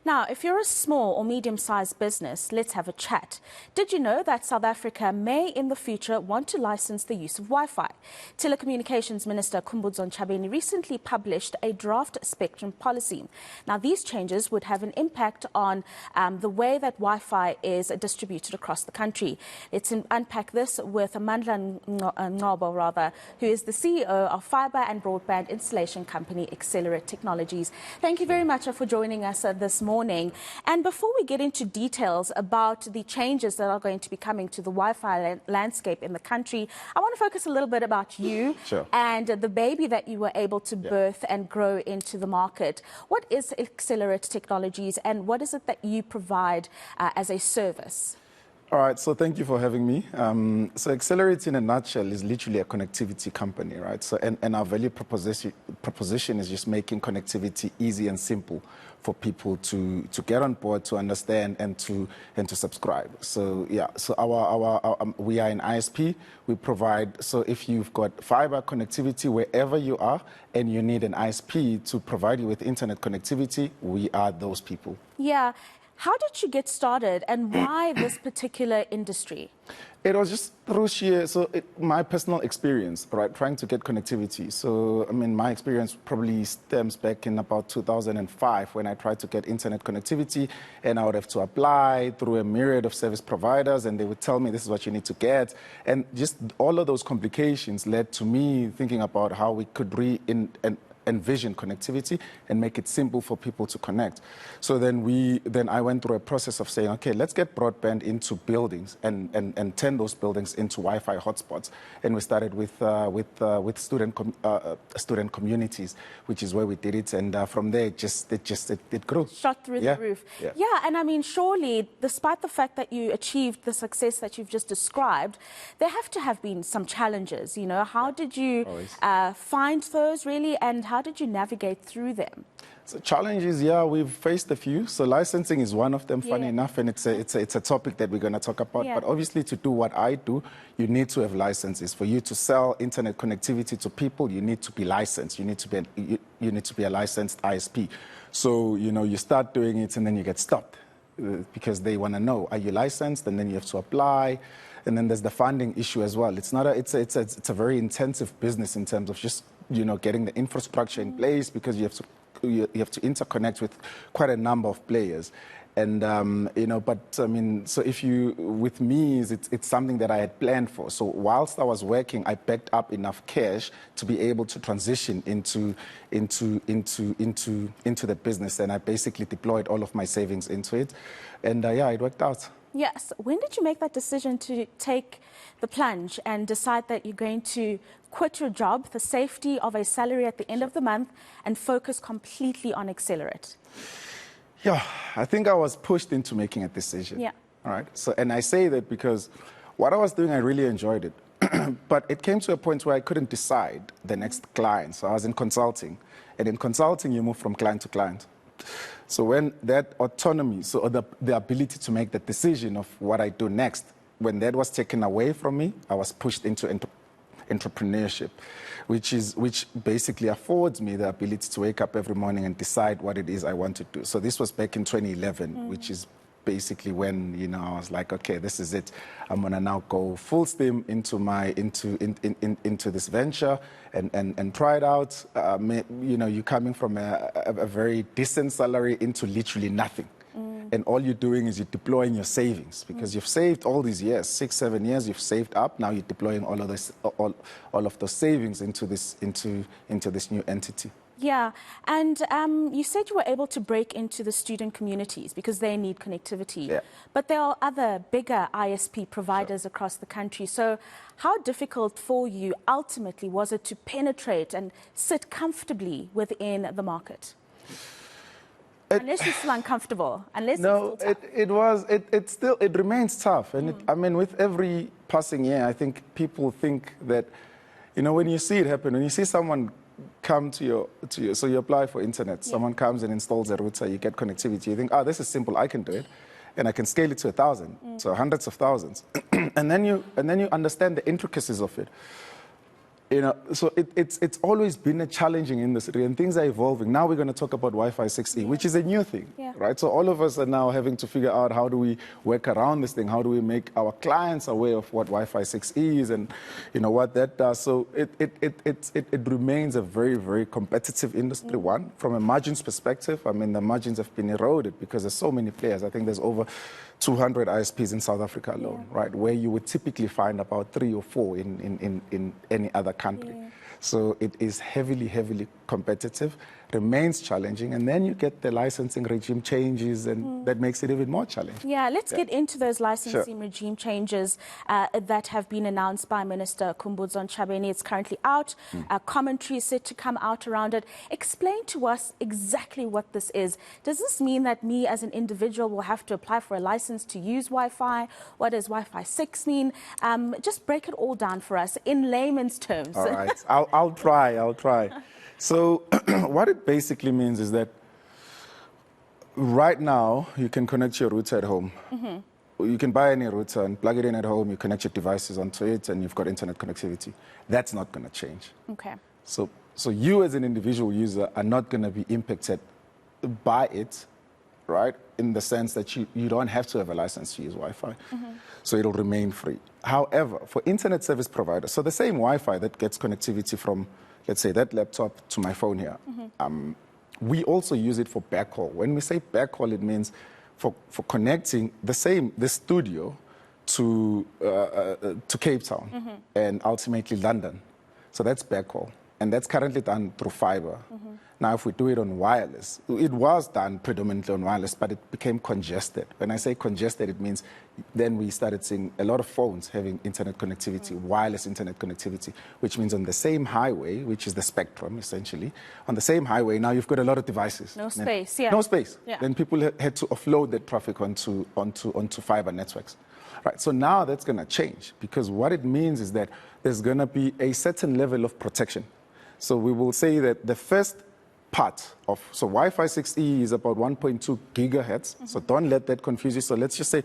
Now, if you're a small or medium-sized business, let's have a chat. Did you know that South Africa may in the future want to license the use of Wi-Fi? Telecommunications Minister Khumbudzo Ntshavheni recently published a draft spectrum policy. Now, these changes would have an impact on the way that Wi-Fi is distributed across the country. Let's unpack this with Mandla Ngcobo, who is the CEO of Fibre and broadband installation company Accelerit Technologies. Thank you very much for joining us this morning. And before we get into details about the changes that are going to be coming to the Wi-Fi landscape in the country, I want to focus a little bit about you and the baby that you were able to birth and grow into the market. What is Accelerit Technologies and what is it that you provide as a service? All right, so thank you for having me. So Accelerit, in a nutshell, is literally a connectivity company, right? So, and our value proposition is just making connectivity easy and simple for people to get on board, to understand, and to subscribe. So yeah, so we are an ISP. We provide, so if you've got fiber connectivity wherever you are, and you need an ISP to provide you with internet connectivity, we are those people. Yeah. How did you get started and why this particular industry? It was just through my personal experience, right, trying to get connectivity. So, I mean, my experience probably stems back in about 2005 when I tried to get internet connectivity, and I would have to apply through a myriad of service providers, and they would tell me this is what you need to get. And just all of those complications led to me thinking about how we could envision connectivity and make it simple for people to connect. So then I went through a process of saying, okay, let's get broadband into buildings and turn those buildings into Wi-Fi hotspots. And we started with student communities, which is where we did it. And from there, it grew. Shot through the roof. Yeah, and I mean, surely, despite the fact that you achieved the success that you've just described, there have to have been some challenges, you know. How did you find those, really, and how did you navigate through them? So challenges, yeah, we've faced a few. So licensing is one of them, funny enough, and it's a topic that we're going to talk about. But obviously, to do what I do, you need to have licenses. For you to sell internet connectivity to people, you need to be licensed. You need to be a licensed ISP. So, you know, you start doing it and then you get stopped because they want to know, are you licensed? And then you have to apply. And then there's the funding issue as well. It's a very intensive business in terms of just, you know, getting the infrastructure in place, because you have to interconnect with quite a number of players. And, you know, but I mean, so with me, it's something that I had planned for. So whilst I was working, I backed up enough cash to be able to transition into the business. And I basically deployed all of my savings into it. And yeah, it worked out. Yes. When did you make that decision to take the plunge and decide that you're going to quit your job, the safety of a salary at the end of the month, and focus completely on Accelerit? Yeah, I think I was pushed into making a decision. Yeah. All right. So, and I say that because what I was doing, I really enjoyed it. But it came to a point where I couldn't decide the next client. So I was in consulting. And in consulting, you move from client to client. So when that autonomy, so the ability to make the decision of what I do next, when that was taken away from me, I was pushed into entrepreneurship, which basically affords me the ability to wake up every morning and decide what it is I want to do. So this was back in 2011, which is basically when, you know, I was like, okay, this is it. I'm gonna now go full steam into this venture and try it out. You know, you're coming from a very decent salary into literally nothing. And all you're doing is you're deploying your savings, because you've saved all these years, 6-7 years, you've saved up. Now you're deploying all of those savings into this new entity. Yeah, and you said you were able to break into the student communities because they need connectivity. Yeah. But there are other bigger ISP providers across the country. So how difficult for you ultimately was it to penetrate and sit comfortably within the market? Unless you're still uncomfortable, unless no, it's still it remains tough, and I mean, with every passing year, I think people think that, you know, when you see it happen, when you see someone come to your, so you apply for internet, someone comes and installs a router, you get connectivity, you think, oh, this is simple, I can do it, and I can scale it to 1,000, so hundreds of thousands, and then you understand the intricacies of it. You know, so it's always been a challenging industry, and things are evolving. Now we're going to talk about Wi-Fi 6E, which is a new thing, right? So all of us are now having to figure out how do we work around this thing? How do we make our clients aware of what Wi-Fi 6E is and, you know, what that does? So it remains a very, very competitive industry, one. From a margins perspective, I mean, the margins have been eroded because there's so many players. I think there's over 200 ISPs in South Africa alone, right? Where you would typically find about 3 or 4 in any other country. So it is heavily, heavily competitive, remains challenging, and then you get the licensing regime changes, and that makes it even more challenging. Yeah, let's get into those licensing regime changes that have been announced by Minister Khumbudzo Ntshavheni. It's currently out. Commentary is set to come out around it. Explain to us exactly what this is. Does this mean that me as an individual will have to apply for a license to use Wi-Fi? What does Wi-Fi 6 mean? Just break it all down for us in layman's terms. All right, I'll try. So what it basically means is that right now you can connect your router at home. You can buy any router and plug it in at home, you connect your devices onto it, and you've got internet connectivity. That's not going to change. Okay. So you as an individual user are not going to be impacted by it, right, in the sense that you don't have to have a license to use Wi-Fi. So it'll remain free. However, for internet service providers, so the same Wi-Fi that gets connectivity from, let's say, that laptop to my phone here, we also use it for backhaul. When we say backhaul, it means for connecting the studio to Cape Town and ultimately London. So that's backhaul. And that's currently done through fiber. Now, if we do it on wireless, it was done predominantly on wireless, but it became congested. When I say congested, it means then we started seeing a lot of phones having internet connectivity, wireless internet connectivity, which means on the same highway, which is the spectrum, essentially, on the same highway, now you've got a lot of devices. No space, No space. Yeah. Then people had to offload that traffic onto fiber networks. Right, so now that's going to change, because what it means is that there's going to be a certain level of protection. So we will say that the first part of, so Wi-Fi 6E is about 1.2 gigahertz. So don't let that confuse you. So let's just say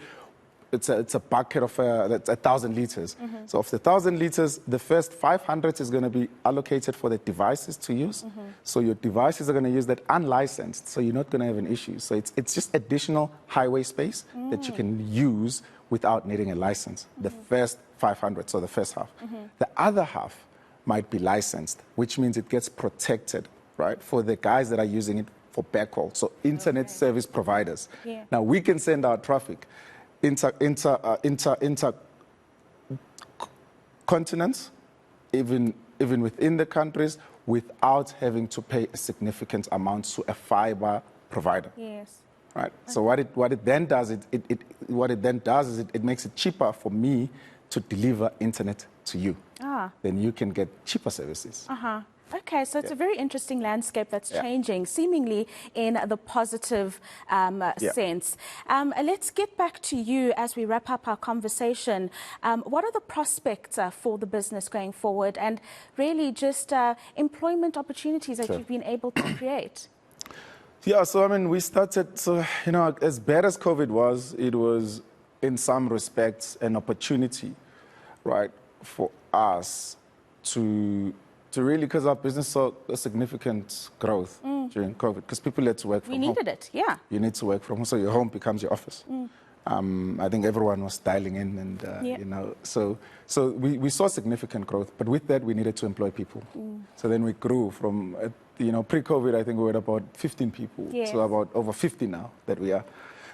it's a bucket of that's 1,000 liters. So of the 1,000 liters, the first 500 is going to be allocated for the devices to use. So your devices are going to use that unlicensed. So you're not going to have an issue. So it's just additional highway space that you can use without needing a license. The first 500, so the first half. The other half might be licensed, which means it gets protected, right, for the guys that are using it for backhaul, so internet service providers. Now, we can send our traffic inter continents, even within the countries, without having to pay a significant amount to a fiber provider. Right. So what it then does is it makes it cheaper for me to deliver internet to you. Then you can get cheaper services. Okay, so it's a very interesting landscape that's changing, seemingly in the positive sense. Let's get back to you as we wrap up our conversation. What are the prospects for the business going forward, and really just employment opportunities that you've been able to create? Yeah, so I mean, we started, so, you know, as bad as COVID was, it was in some respects an opportunity, right, for us to really, because our business saw a significant growth during COVID, because people had to work from home. We needed it, yeah. You need to work from home, so your home becomes your office. I think everyone was dialing in, and you know, so we saw significant growth, but with that we needed to employ people. So then we grew from, you know, pre-COVID, I think we were at about 15 people, to about over 50 now that we are.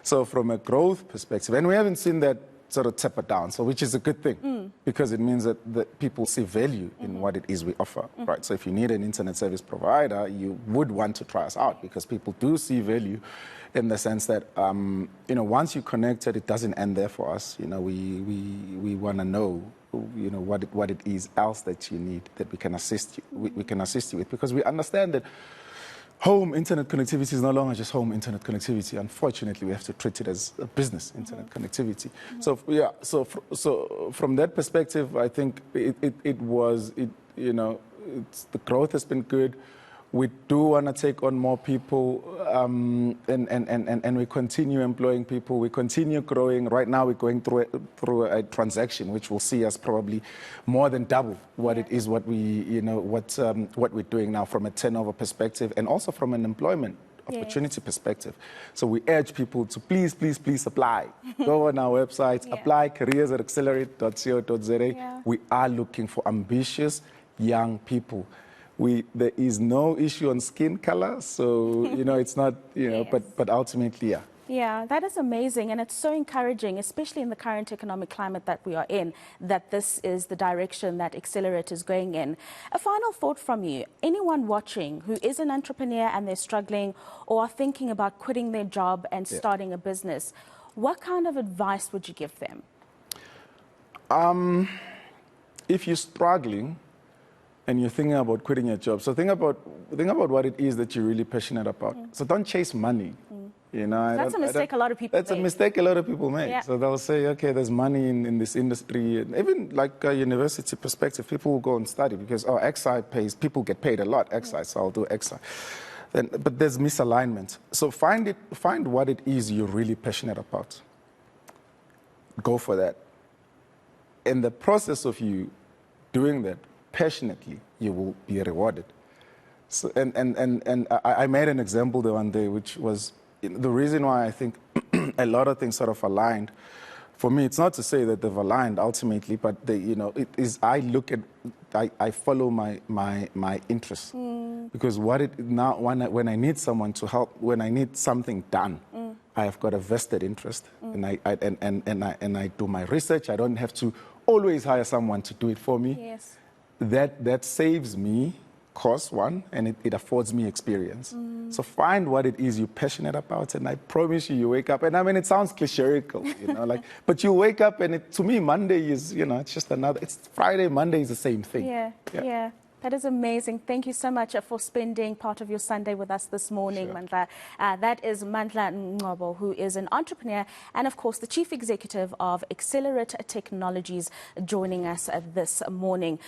So from a growth perspective, and we haven't seen that sort of taper down, so which is a good thing, because it means that people see value in what it is we offer, right? So if you need an internet service provider, you would want to try us out, because people do see value in the sense that, you know, once you're connected, it doesn't end there for us. You know, we want to know, you know, what it is else that you need, that we can assist you, we can assist you with, because we understand that home internet connectivity is no longer just home internet connectivity. Unfortunately, we have to treat it as a business internet connectivity. So yeah, so from that perspective, I think you know, the growth has been good. We do want to take on more people, and we continue employing people. We continue growing. Right now, we're going through a transaction which will see us probably more than double what it is, what we're doing now from a turnover perspective, and also from an employment opportunity perspective. So we urge people to please, please, please apply. Go on our website, apply careers@accelerit.co.za. Yeah. We are looking for ambitious young people. There is no issue on skin color, so it's not but ultimately, yeah. Yeah, that is amazing, and it's so encouraging, especially in the current economic climate that we are in, that this is the direction that Accelerit is going in. A final thought from you. Anyone watching who is an entrepreneur and they're struggling or are thinking about quitting their job and starting a business, what kind of advice would you give them? If you're struggling and you're thinking about quitting your job, so think about what it is that you're really passionate about. So don't chase money. That's a mistake a lot of people make. That's a mistake a lot of people make. Yeah. So they'll say, okay, there's money in this industry. And even like a university perspective, people will go and study because, XI pays, people get paid a lot, XI, so I'll do XI. But there's misalignment. So find what it is you're really passionate about. Go for that. In the process of you doing that passionately, you will be rewarded. So, and I made an example the one day, which was the reason why I think a lot of things sort of aligned. For me, it's not to say that they've aligned ultimately, but it is. I follow my interests because when I need someone to help, when I need something done, I have got a vested interest, and I do my research. I don't have to always hire someone to do it for me. Yes. That saves me cost, one, and it affords me experience. So find what it is you're passionate about, and I promise you wake up, and I mean, it sounds clichéical, but you wake up, and to me, Monday is, it's just it's Friday, Monday is the same thing. Yeah. That is amazing. Thank you so much for spending part of your Sunday with us this morning, Sure. Mandla. That is Mandla Ngcobo, who is an entrepreneur and, of course, the Chief Executive of Accelerit Technologies, joining us this morning.